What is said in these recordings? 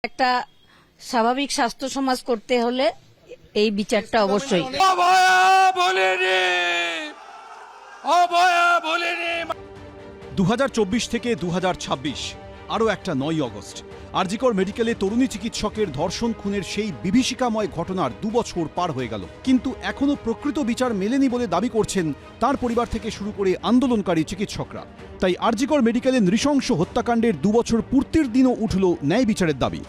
একটা স্বাভাবিক স্বাস্থ্য সমাজ করতে হলে এই বিচারটা অবশ্যই। 2024 থেকে 2026 আরও একটা 9 অগস্ট আরজিকর মেডিকেলে তরুণী চিকিৎসকের ধর্ষণ খুনের সেই বিভীষিকাময় ঘটনার 2 বছর পার হয়ে গেল, কিন্তু এখনও প্রকৃত বিচার মেলেনি বলে দাবি করছেন তার পরিবার থেকে শুরু করে আন্দোলনকারী চিকিৎসকরা। তাই আরজিকর মেডিকেলে নৃশংস হত্যাকাণ্ডের 2 বছর পূর্তির দিনও উঠল ন্যায় বিচারের দাবি।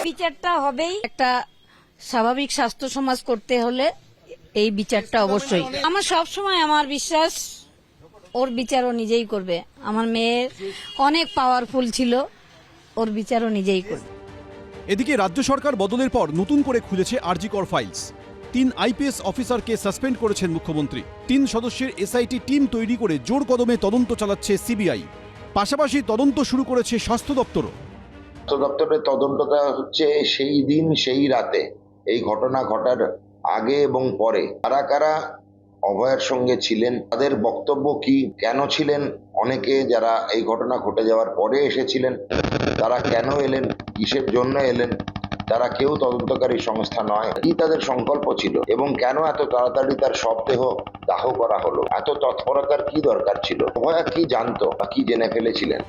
বিচারটা হবেই। একটা স্বাভাবিক স্বাস্থ্য সমাজ করতে হলে এই বিচারটা অবশ্যই। আমার সবসময় আমার বিশ্বাস ওর বিচারও নিজেই করবে। আমার মেয়ে অনেক পাওয়ারফুল ছিল, ওর বিচারও নিজেই করবে। এদিকে রাজ্য সরকার বদলের পর নতুন করে খুলেছে আরজিকর ফাইলস। 3 আইপিএস অফিসারকে সাসপেন্ড করেছেন মুখ্যমন্ত্রী। 3 সদস্যের এসআইটি টিম তৈরি করে জোর কদমে তদন্ত চালাচ্ছে সিবিআই। পাশাপাশি তদন্ত শুরু করেছে স্বাস্থ্য দপ্তরও। স্বাস্থ্য দপ্তরের তদন্তটা হচ্ছে সেই দিন সেই রাতে, এই ঘটনা ঘটার আগে এবং পরে কারা কারা অভয়ার সঙ্গে ছিলেন, তাদের বক্তব্য কি, কেন ছিলেন, অনেকে যারা এই ঘটনা ঘটে যাওয়ার পরে এসেছিলেন তারা কেন এলেন, কিসের জন্য এলেন, তারা কেউ তদন্তকারী সংস্থা নয়, কি তাদের সংকল্প ছিল এবং কেন এত তাড়াতাড়ি তার শবদেহ দাহ করা হলো, এত তৎপরতার কি দরকার ছিল, অভয়া কি জানতো বা কি জেনে ফেলেছিলেন।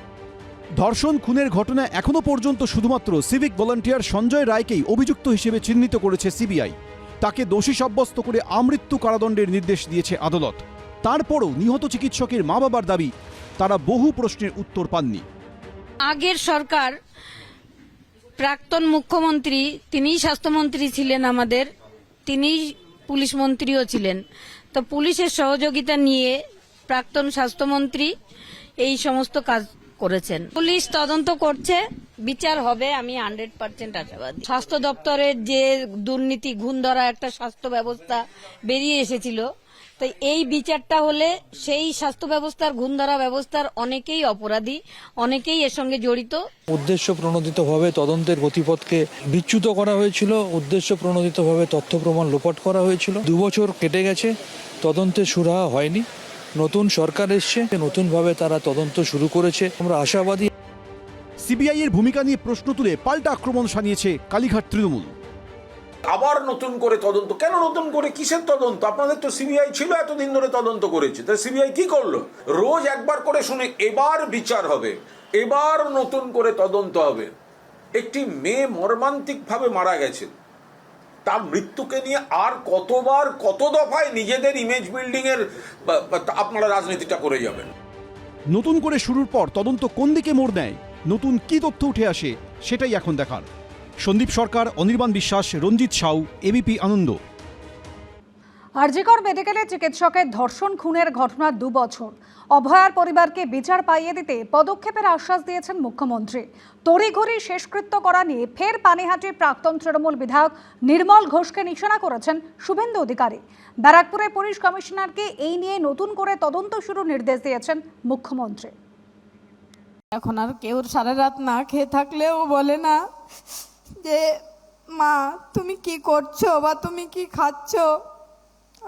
ধর্ষণ খুনের ঘটনা এখনো পর্যন্ত শুধুমাত্র সিভিক ভলান্টিয়ার সঞ্জয় রায়কেই অভিযুক্ত হিসেবে চিহ্নিত করেছে সিবিআই। তাকে দোষী সাব্যস্ত করে আমৃত্যু কারাদণ্ডের নির্দেশ দিয়েছে আদালত। তারপরও নিহত চিকিৎসকের মা বাবার দাবি তারা বহু প্রশ্নের উত্তর পাননি। আগের সরকার, প্রাক্তন মুখ্যমন্ত্রী, তিনিই স্বাস্থ্যমন্ত্রী ছিলেন আমাদের, তিনিই পুলিশ মন্ত্রীও ছিলেন। তো পুলিশের সহযোগিতা নিয়ে প্রাক্তন স্বাস্থ্যমন্ত্রী এই সমস্ত কাজ করেছেন। পুলিশ তদন্ত করছে, বিচার হবে, আমি 100% আশাবাদী। স্বাস্থ্য দপ্তরের যে দুর্নীতি, ঘুণ ধরা একটা স্বাস্থ্য ব্যবস্থা বেরিয়ে এসেছিল, তো এই বিচারটা হলে সেই স্বাস্থ্য ব্যবস্থার, ঘুণ ধরা ব্যবস্থার অনেকেই অপরাধী, অনেকেই এর সঙ্গে জড়িত। উদ্দেশ্য প্রণোদিতভাবে তদন্তের গতিপথকে বিচ্যুত করা হয়েছিল, উদ্দেশ্য প্রণোদিতভাবে তথ্য প্রমাণ লোপাট করা হয়েছিল। 2 বছর কেটে গেছে, তদন্তের সুরাহা হয়নি। নতুন সরকার এসছে, নতুনভাবে তারা তদন্ত শুরু করেছে, আমরা আশাবাদী। সিবিআই এর ভূমিকা নিয়ে প্রশ্ন তুলে পাল্টা আক্রমণ শানিয়েছে কালীঘাট তৃণমূল। আবার নতুন করে তদন্ত কেন? নতুন করে কিসের তদন্ত? আপনাদের তো সিবিআই ছিল, এতদিন ধরে তদন্ত করেছে, তাই সিবিআই কি করলো? রোজ একবার করে শুনে এবার বিচার হবে, এবার নতুন করে তদন্ত হবে। একটি মেয়ে মর্মান্তিকভাবে মারা গেছে, তার মৃত্যুকে নিয়ে আর কতবার কত দফায় নিজেদের ইমেজ বিল্ডিং এর আপনারা রাজনীতিটা করে যাবেন। নতুন করে শুরুর পর তদন্ত কোন দিকে মোড় নেয়, নতুন কি তথ্য উঠে আসে, সেটাই এখন দেখার। সন্দীপ সরকার, অনির্বাণ বিশ্বাস, রঞ্জিত সাউ, এবিপি আনন্দ। আরজিকর মেডিকেলে চিকিৎসকের ধর্ষণ খুনের ঘটনা 2 বছর। অভয়ার পরিবারকে বিচার পাইয়ে দিতে পদক্ষেপের আশ্বাস দিয়েছেন মুখ্যমন্ত্রী। তড়িঘড়ি শেষকৃত্য করা নিয়ে ফের পানিহাটির প্রাক্তন তৃণমূল বিধায়ক নির্মল ঘোষকে নিশানা করেছেন শুভেন্দু অধিকারী। ব্যারাকপুরের পুলিশ কমিশনারকে এই নিয়ে নতুন করে তদন্ত শুরুর নির্দেশ দিয়েছেন মুখ্যমন্ত্রী। এখন আর কেউ সারা রাত না খেয়ে থাকলেও বলে না যে মা তুমি কি করছো বা তুমি কি খাচ্ছ,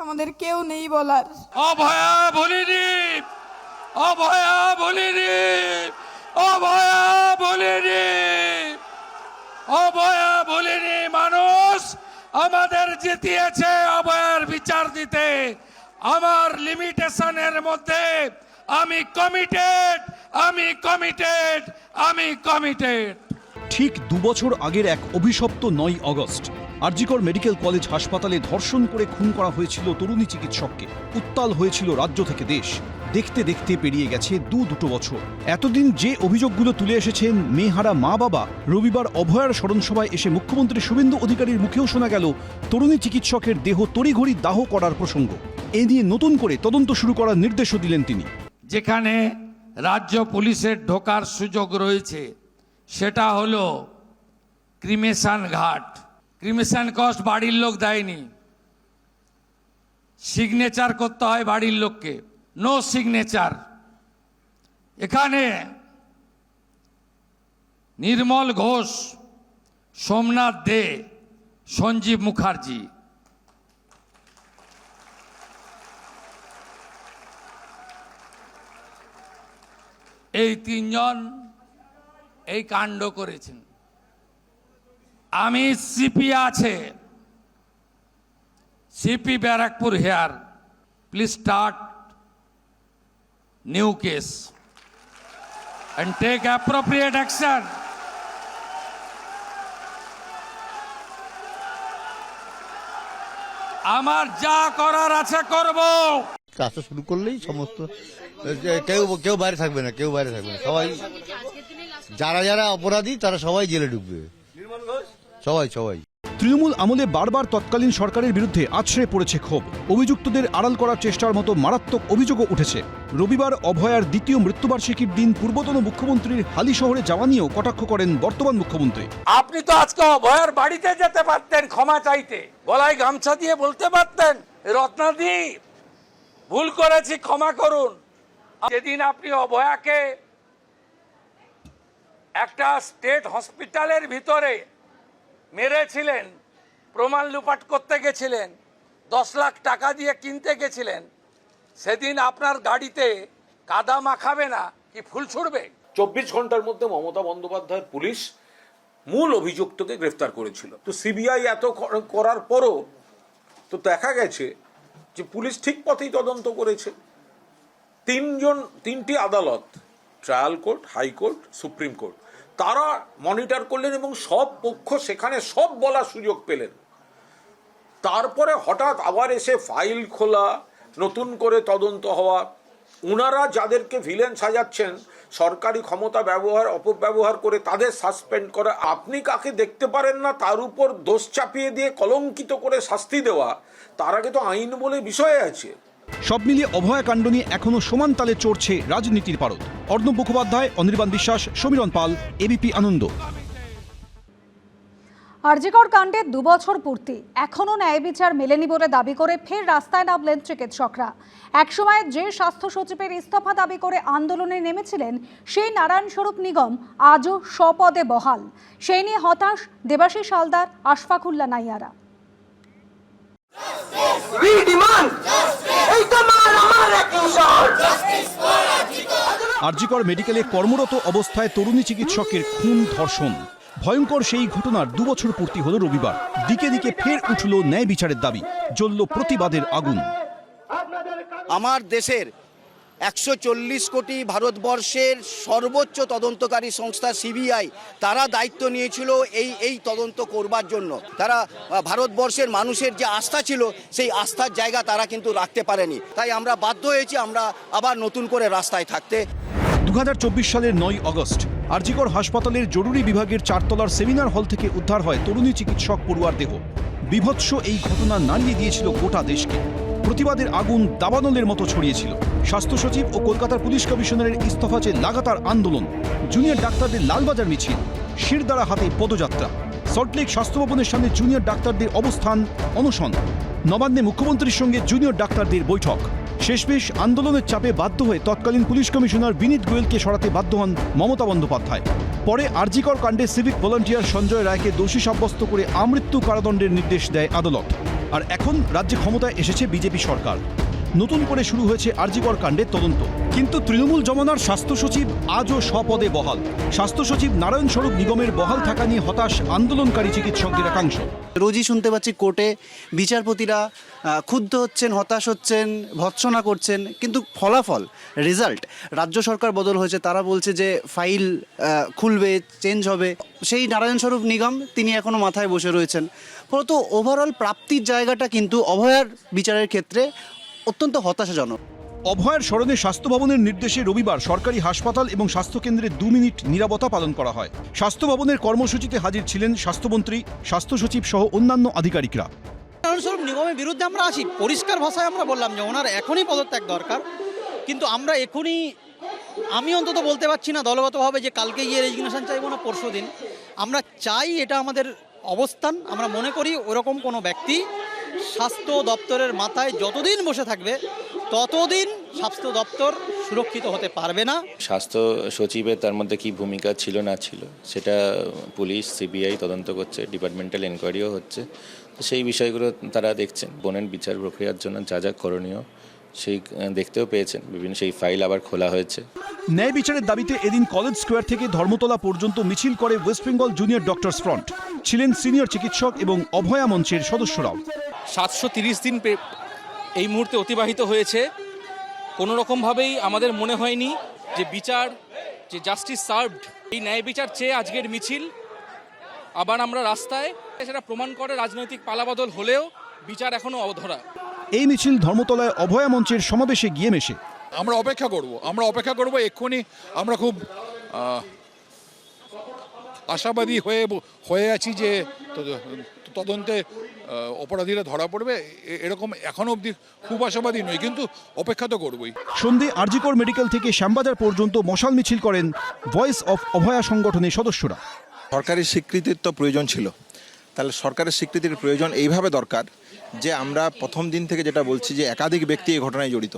আমাদের কেউ নেই বলার। অভয়া বলিনি, অভয়া বলিনি, অভয়া বলিনি, অভয়া বলিনি। মানুষ আমাদের জিতিয়েছে অভয়ার বিচার দিতে। আমার লিমিটেশনের মধ্যে আমি কমিটেড, আমি কমিটেড, আমি কমিটেড। ঠিক 2 বছর আগের এক অভিশপ্ত 9 অগস্ট আরজিকর মেডিকেল কলেজ হাসপাতালে ধর্ষণ করে খুন করা হয়েছিল তরুণী চিকিৎসককে। উত্তাল হয়েছিল রাজ্য থেকে দেশ। দেখতে দেখতে পেরিয়ে গেছে দুটো বছর। এতদিন যে অভিযোগগুলো তুলে এসেছেন মেয়েহারা মা বাবা, রবিবার অভয়ার স্মরণসভায় এসে মুখ্যমন্ত্রী শুভেন্দু অধিকারীর মুখেও শোনা গেল তরুণী চিকিৎসকের দেহ তড়িঘড়ি দাহ করার প্রসঙ্গ। এ নিয়ে নতুন করে তদন্ত শুরু করার নির্দেশও দিলেন তিনি। যেখানে রাজ্য পুলিশের ঢোকার সুযোগ রয়েছে সেটা হলো ক্রিমেশন ঘাট। ক্রিমেশন কস্ট বাড়ির লোক দেয়নি, সিগনেচার করতে হয় বাড়ির লোককে, নো সিগনেচার। এখানে নির্মল ঘোষ, সোমনাথ দে, সঞ্জীব মুখার্জি, এই তিনজন এই কাণ্ড করেছেন। আমি সিপি আছে, CP Barrackpore here, please start new case and take appropriate action. আমার যা করার আছে করব। কাজটা শুরু করলেই সমস্ত কেউ কেউ বাইরে থাকবে না, কেউ বাইরে থাকবে না, সবাই যারা যারা অপরাধী তারা সবাই জেলে ঢুকবে, সবাই সবাই। তৃণমূল আমলে বারবার তৎকালীন সরকারের বিরুদ্ধে আছড়ে পড়েছে ক্ষোভ। অভিযুক্তদের আড়াল করার চেষ্টার মতো মারাত্মক অভিযোগও উঠেছে। রবিবার অভয়ার দ্বিতীয় মৃত্যুবার্ষিকীর দিন পূর্বতন মুখ্যমন্ত্রীর হালি শহরে যাওয়া নিয়েও কটাক্ষ করেন বর্তমান মুখ্যমন্ত্রী। আপনি তো আজকে অভয়ার বাড়িতে যেতে পারতেন ক্ষমা চাইতে, গলায় গামছা দিয়ে বলতে পারতেন, রত্নাদি ভুল করেছি ক্ষমা করুন। যেদিন আপনি অভয়াকে একটা স্টেট হসপিটালের ভিতরে মেরেছিলেন, প্রমাণ লুপাট করতে গেছিলেন, 10 লাখ টাকা দিয়ে কিনতে গেছিলেন, সেদিন আপনার গাড়িতে কাদা মাখাবে না কি ফুল ছুড়বে? 24 ঘন্টার মধ্যে মমতা বন্দ্যোপাধ্যায়ের পুলিশ মূল অভিযুক্তকে গ্রেফতার করেছিল। তো সিবিআই এত করার পরও তো দেখা গেছে যে পুলিশ ঠিক পথেই তদন্ত করেছে। তিনটি আদালত, trial court, high court, supreme court, তারা মনিটর করলেন এবং সব পক্ষ সেখানে সব বলার সুযোগ পেলেন। তারপরে হঠাৎ আবার এসে ফাইল খোলা, নতুন করে তদন্ত হওয়া, ওনারা যাদেরকে ভিলেন সাজাচ্ছেন সরকারি ক্ষমতা অপব্যবহার করে তাদের সাসপেন্ড করা, আপনি কাকে দেখতে পারেন না তার উপর দোষ চাপিয়ে দিয়ে কলঙ্কিত করে শাস্তি দেওয়া, তার আগে তো আইন বলে বিষয় আছে। সব মিলিয়ে অভয়া কাণ্ড নিয়ে এখনো সমান তালে চড়ছে রাজনীতির পারদ। অর্ণব মুখোপাধ্যায়, অনির্বাণ বিশ্বাস, সমীরণ পাল, এবিপি আনন্দ। আরজিকর কাণ্ডে 2 বছর পূর্তি, এখনও ন্যায় বিচার মেলেনি বলে দাবি করে ফের রাস্তায় নামলেন চিকিৎসকরা। একসময় যে স্বাস্থ্য সচিবের ইস্তফা দাবি করে আন্দোলনে নেমেছিলেন সেই নারায়ণ স্বরূপ নিগম আজও স্বপদে বহাল। সেই নিয়ে হতাশ দেবাশিস হালদার, আশফাকুল্লাহ নাইয়ারা। আরজিকর মেডিকেলে কর্মরত অবস্থায় তরুণী চিকিৎসকের খুন, ধর্ষণ। ভয়ঙ্কর সেই ঘটনার 2 বছর পূর্তি হল রবিবার। দিকে দিকে ফের উঠল ন্যায় বিচারের দাবি, জ্বলল প্রতিবাদের আগুন। আমার দেশের 140 কোটি ভারতবর্ষের সর্বোচ্চ তদন্তকারী সংস্থা সিবিআই, তারা দায়িত্ব নিয়েছিল এই তদন্ত করবার জন্য। তারা ভারতবর্ষের মানুষের যে আস্থা ছিল সেই আস্থার জায়গা তারা কিন্তু রাখতে পারেনি। তাই আমরা বাধ্য হয়েছি আমরা আবার নতুন করে রাস্তায় থাকতে। 2024 সালের 9 আগস্ট আরজিকর হাসপাতালের জরুরি বিভাগের 4 তলার সেমিনার হল থেকে উদ্ধার হয় তরুণী চিকিৎসক পড়ুয়ার দেহ। বিভৎস এই ঘটনা নাড়িয়ে দিয়েছিল গোটা দেশকে। প্রতিবাদের আগুন দাবানলের মতো ছড়িয়েছিল। স্বাস্থ্য সচিব ও কলকাতার পুলিশ কমিশনারের ইস্তফা চেয়ে লাগাতার আন্দোলন, জুনিয়র ডাক্তারদের লালবাজার মিছিল, শিরদাঁড়া হাতে পদযাত্রা, সল্টলেক স্বাস্থ্য ভবনের সামনে জুনিয়র ডাক্তারদের অবস্থান, অনশন, নবান্নে মুখ্যমন্ত্রীর সঙ্গে জুনিয়র ডাক্তারদের বৈঠক। শেষমেশ আন্দোলনের চাপে বাধ্য হয়ে তৎকালীন পুলিশ কমিশনার বিনীত গোয়েলকে সরাতে বাধ্য হন মমতা বন্দ্যোপাধ্যায়। পরে আরজিকর কাণ্ডে সিভিক ভলান্টিয়ার সঞ্জয় রায়কে দোষী সাব্যস্ত করে আমৃত্যু কারাদণ্ডের নির্দেশ দেয় আদালত। আর এখন রাজ্যে ক্ষমতায় এসেছে বিজেপি সরকার। নতুন করে শুরু হয়েছে আরজিকর কাণ্ডের তদন্ত। কিন্তু তৃণমূল জমানার স্বাস্থ্য সচিব আজও স্বপদে বহাল। স্বাস্থ্য সচিব নারায়ণ স্বরূপ নিগমের বহাল থাকা নিয়ে হতাশ আন্দোলনকারী চিকিৎসকদের একাংশ। রোজই শুনতে পাচ্ছি কোর্টে বিচারপতিরা ক্ষুব্ধ হচ্ছেন, হতাশ হচ্ছেন, ভৎসনা করছেন, কিন্তু ফলাফল, রেজাল্ট, রাজ্য সরকার বদল হয়েছে, তারা বলছে যে ফাইল খুলবে, চেঞ্জ হবে। সেই নারায়ণ স্বরূপ নিগম তিনি এখনও মাথায় বসে রয়েছেন। ফলত ওভারঅল প্রাপ্তির জায়গাটা কিন্তু অভয়ার বিচারের ক্ষেত্রে অত্যন্ত হতাশাজনক। অভয়ার স্মরণে স্বাস্থ্য ভবনের নির্দেশে রবিবার সরকারি হাসপাতাল এবং স্বাস্থ্যকেন্দ্রে 2 মিনিট নীরবতা পালন করা হয়। স্বাস্থ্য ভবনের কর্মসূচিতে হাজির ছিলেন স্বাস্থ্যমন্ত্রী, স্বাস্থ্য সচিব সহ অন্যান্য আধিকারিকরা। নারায়ণস্বরূপ নিগমের বিরুদ্ধে আমরা আছি, পরিষ্কার ভাষায় আমরা বললাম যে ওনার এখনই পদত্যাগ দরকার। কিন্তু আমরা এখনই, আমি অন্তত বলতে পারছি না দলগতভাবে যে কালকে গিয়ে রেজিগনেশন চাইবো না পরশু দিন। আমরা চাই, এটা আমাদের অবস্থান। আমরা মনে করি ওরকম কোনো ব্যক্তি স্বাস্থ্য দপ্তরের মাথায় যতদিন বসে থাকবে ততদিন স্বাস্থ্য দপ্তর সুরক্ষিত হতে পারবে না। স্বাস্থ্য সচিবের তার মধ্যে কি ভূমিকা ছিল না ছিল সেটা পুলিশ, সিবিআই তদন্ত করছে, ডিপার্টমেন্টাল এনকোয়ারিও হচ্ছে। তো সেই বিষয়গুলো তারা দেখছেন। বোনের বিচার প্রক্রিয়ার জন্য যা যা করণীয় সেই দেখতেও পেয়েছেন, বিভিন্ন সেই ফাইল আবার খোলা হয়েছে। ন্যায় বিচারের দাবিতে এদিন কলেজ স্কোয়ার থেকে ধর্মতলা পর্যন্ত মিছিল করে West Bengal junior doctors front. ছিলেন সিনিয়র চিকিৎসক এবং অভয়া মঞ্চের সদস্যরাও। 730 দিন এই মুহূর্তে অতিবাহিত হয়েছে। কোনো রকমভাবেই আমাদের মনে হয়নি যে বিচার, যে জাস্টিস সার্ভড, এই ন্যায় বিচার চেয়ে আজকের মিছিল। আবার আমরা রাস্তায়, সেটা প্রমাণ করে রাজনৈতিক পালাবদল হলেও বিচার এখনো অধরা। এই মিছিল ধর্মতলায় অভয়া মঞ্চের সমাবেশে গিয়ে মেশে। আমরা অপেক্ষা করব এক্ষুনি। আমরা খুব আশাবাদী হয়ে আছি যে তদন্তে অপরাধীরা ধরা পড়বে, এরকম এখনো অবধি খুব আশাবাদী নই, কিন্তু অপেক্ষা তো করবই। সন্ধে আরজিকর মেডিকেল থেকে শ্যামবাজার পর্যন্ত মশাল মিছিল করেন ভয়েস অফ অভয়া সংগঠনের সদস্যরা। সরকারি স্বীকৃতির তো প্রয়োজন ছিল, তাহলে সরকারের স্বীকৃতির প্রয়োজন এইভাবে দরকার যে আমরা প্রথম দিন থেকে যেটা বলছি যে একাধিক ব্যক্তি এই ঘটনায় জড়িত,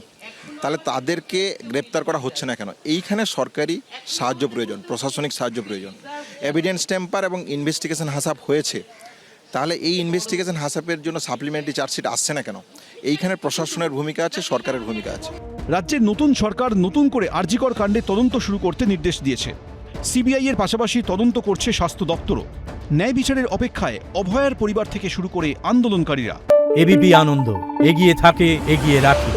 তাহলে তাদেরকে গ্রেপ্তার করা হচ্ছে না কেন? এইখানে সরকারি সাহায্য প্রয়োজন, প্রশাসনিক সাহায্য প্রয়োজন। এভিডেন্স টেম্পার এবং ইনভেস্টিগেশন হাসাব হয়েছে, তাহলে এই ইনভেস্টিগেশন হাসাবের জন্য সাপ্লিমেন্টারি চার্জশিট আসছে না কেন? এইখানে প্রশাসনের ভূমিকা আছে, সরকারের ভূমিকা আছে। রাজ্যের নতুন সরকার নতুন করে আরজিকর কাণ্ডে তদন্ত শুরু করতে নির্দেশ দিয়েছে। সিবিআই এর পাশাপাশি তদন্ত করছে স্বাস্থ্য দপ্তরও। ন্যায় বিচারের অপেক্ষায় অভয়ার পরিবার থেকে শুরু করে আন্দোলনকারীরা। এবিপি আনন্দ, এগিয়ে থাকে, এগিয়ে রাখে।